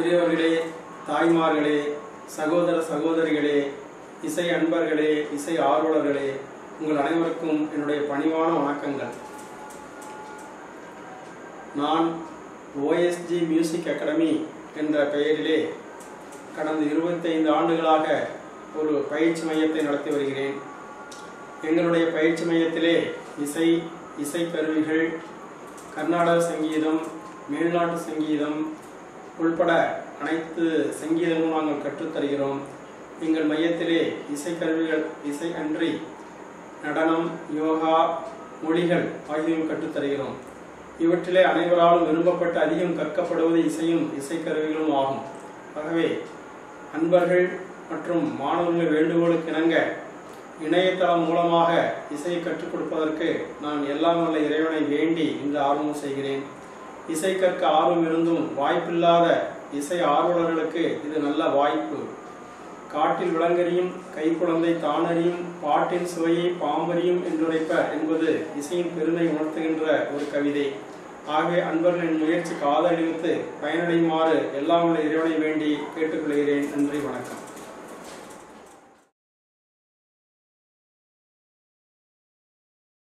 பெரியவர்களே, தாய்மார்களே, சகோதர சகோதரிகளே, இசை அன்பர்களே, இசை ஆர்வலர்களே, உங்கள் அனைவருக்கும் என்னுடைய பணிவான வணக்கங்கள். நான் OSG மியூசிக் அகாடமி என்ற பெயரிலே கடந்த 25 ஆண்டுகளாக ஒரு பயிற்சி மையத்தை நடத்தி வருகிறேன். எங்களுடைய பயிற்சி மையத்திலே இசைக்கருவிகள், கர்நாடக சங்கீதம், மேல்நாட்டு சங்கீதம் உள்பட அனைத்து சங்கீதமும் நாங்கள் கற்றுத்தருகிறோம். எங்கள் மையத்திலே இசைக்கருவிகள் இசை அன்றி நடனம், யோகா, மொழிகள் ஆகியவையும் கற்றுத்தருகிறோம். இவற்றிலே அனைவராலும் விரும்பப்பட்டு அதிகம் கற்கப்படுவது இசையும் இசைக்கருவிகளும் ஆகும். ஆகவே அன்பர்கள் மற்றும் மாணவர்கள் வேண்டுகோளுக்கு இணங்க இணையதளம் மூலமாக இசையை கற்றுக் கொடுப்பதற்கு நான் எல்லாம் வல்ல இறைவனை வேண்டி இன்று ஆர்வம் செய்கிறேன். இசை கற்க ஆர்வம் இருந்தும் வாய்ப்பில்லாத இசை ஆர்வலர்களுக்கு இது நல்ல வாய்ப்பு. காட்டில் விலங்கறியும் கைக்குழந்தை தானறியும், பாட்டின் சுவையை பாம்பறியும் என்றுரைப்ப என்பது இசையின் பெருமை உணர்த்துகின்ற ஒரு கவிதை. ஆகவே அன்பர்களின் முயற்சிக்கு ஆதரவளித்து பயனடையுமாறு எல்லாம் வல்ல இறைவனை வேண்டி கேட்டுக்கொள்கிறேன். நன்றி, வணக்கம்.